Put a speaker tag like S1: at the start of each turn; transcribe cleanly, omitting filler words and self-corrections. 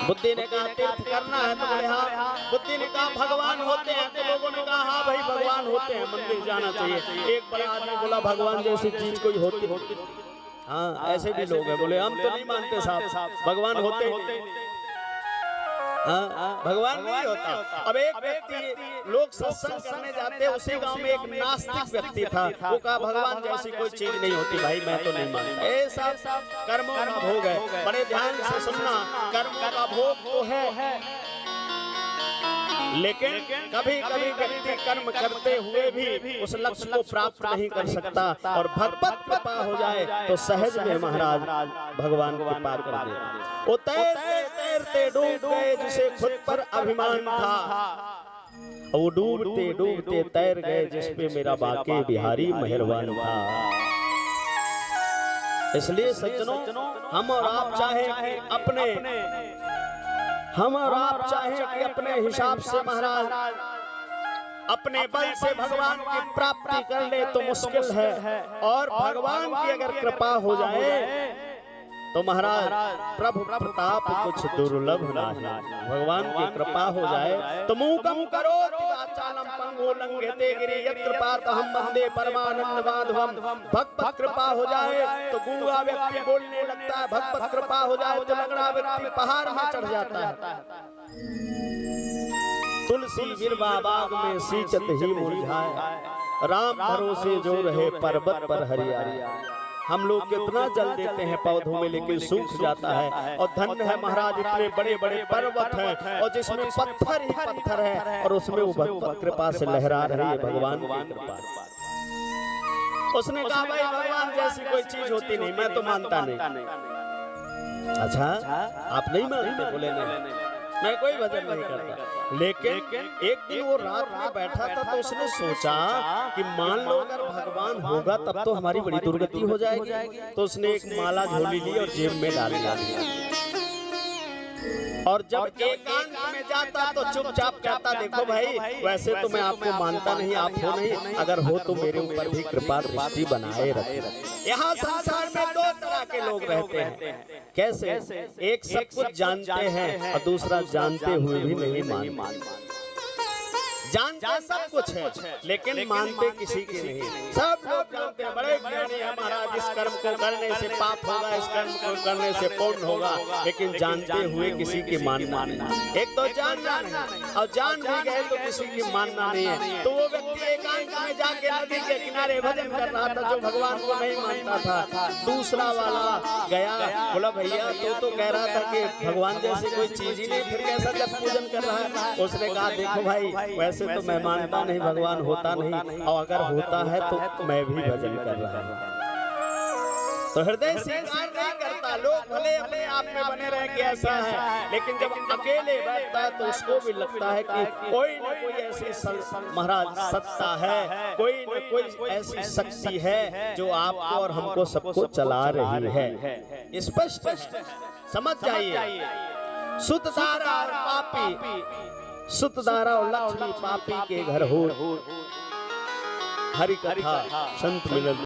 S1: बुद्धि ने कहा तीर्थ करना है तो बोले हाँ। बुद्धि ने कहा भगवान होते हैं, तो लोगों ने कहा हाँ भाई भगवान होते हैं, मंदिर जाना चाहिए। एक बड़ा आदमी बोला भगवान जैसी चीज कोई होती? हाँ ऐसे भी लोग हैं, बोले हम तो नहीं मानते साहब, भगवान होते हाँ भगवान नहीं होता। अब एक व्यक्ति लोग सत्संग करने जाते, उसी गांव में एक नास्तिक व्यक्ति था, वो कहा भगवान जैसी कोई चीज नहीं होती भाई, मैं तो नहीं मानता। ये सब कर्मों का भोग है, बड़े ध्यान से सुनना। कर्मों का भोग तो है, लेकिन कभी कभी व्यक्ति कर्म करते हुए भी उस लक्ष्य को प्राप्त नहीं कर सकता, और भगवत कृपा हो जाए तो सहज में महाराज भगवान कृपा कर देते। वो तैरते तैरते डूब गए जिसे खुद पर अभिमान था, वो डूबते डूबते तैर गए जिसपे मेरा बाके बिहारी मेहरबान था। इसलिए सज्जनों, हम और आप चाहें कि अपने हिसाब से महाराज अपने बल से भगवान की प्राप्ति कर ले तो मुश्किल है, और भगवान की अगर कृपा हो जाए तो महाराज प्रभु प्रताप कुछ दुर्लभ नहीं। भगवान की कृपा हो जाए तो मूकम करो चालम पंगो लंघते गिरि यत्र पातहम वंदे परमानंद माधवम। भगवत कृपा हो जाए तो गूंगा व्यक्ति बोलने लगता है, भगवत कृपा हो जाए तो लंगड़ा व्यक्ति पहाड़ में चढ़ जाता है। तुलसी विरवा बाग में सींचत ही मुरझाए, राम भरोसे जो रहे पर्वत पर हरियाली। हम लोग कितना जल देते हैं पौधों में, लेकिन सूख जाता है। और धन्य है महाराज इतने बड़े बड़े पर्वत हैं और जिसमें पत्थर ही पत्थर है, और उसमें वो भगवत कृपा से लहरा रही है, भगवान की कृपा। उसने कहा भाई भगवान जैसी कोई चीज होती नहीं, मैं तो मानता नहीं। अच्छा आप नहीं मानते? बोले नहीं, मैं कोई भजन नहीं करता। लेकिन एक दिन वो रात में बैठा था तो उसने सोचा कि मान लो अगर भगवान होगा तब तो हमारी बड़ी दुर्गति हो जाएगी। तो उसने एक माला झोली ली और जेब में डाल दिया, और जब एकांत में जाता तो चुपचाप कहता देखो भाई वैसे तो मैं आपको मानता नहीं, आप हो नहीं, अगर हो तो मेरे ऊपर भी कृपा दृष्टि बनाए रखे। यहाँ संसार में दो तरह के लोग रहते हैं। कैसे? एक सब कुछ जानते हैं और दूसरा जानते हुए भी नहीं मानते। जानते सब कुछ है लेकिन मानते किसी की नहीं। सब लोग जानते हैं, बड़े ज्ञानी है महाराज, इस कर्म को करने से पाप होगा, इस कर्म को करने से पुण्य होगा, लेकिन जानते हुए किसी की मानना नहीं। एक तो जानना नहीं, और जान भी गए तो किसी की मानना नहीं है। तो वो व्यक्ति एकांत में जाके नदी के किनारे भजन कर रहा था जो भगवान को नहीं मानता था। दूसरा वाला गया, बोला भैया तो कह रहा था कि भगवान जैसी कोई चीज ही नहीं, फिर कैसा जब पूजन कर रहा है? उसने कहा देखो भाई वैसे तो मैं मानता नहीं भगवान होता नहीं, और अगर होता है तो मैं भी भजन कर रहा हूँ। तो हृदय स्वीकार नहीं करता। लोग भले अपने आप में बने रहे कि ऐसा है, लेकिन जब अकेले बैठता है तो उसको भी लगता है कि कोई न कोई ऐसी महाराज सत्ता है, कोई न कोई ऐसी शक्ति है जो आपको और हमको सबको चला रही है। स्पष्ट समझ जाइए। सुतधारा और पापी, सुतधारा और लक्ष्मी पापी के घर हो, हरि कथा संत मिलन।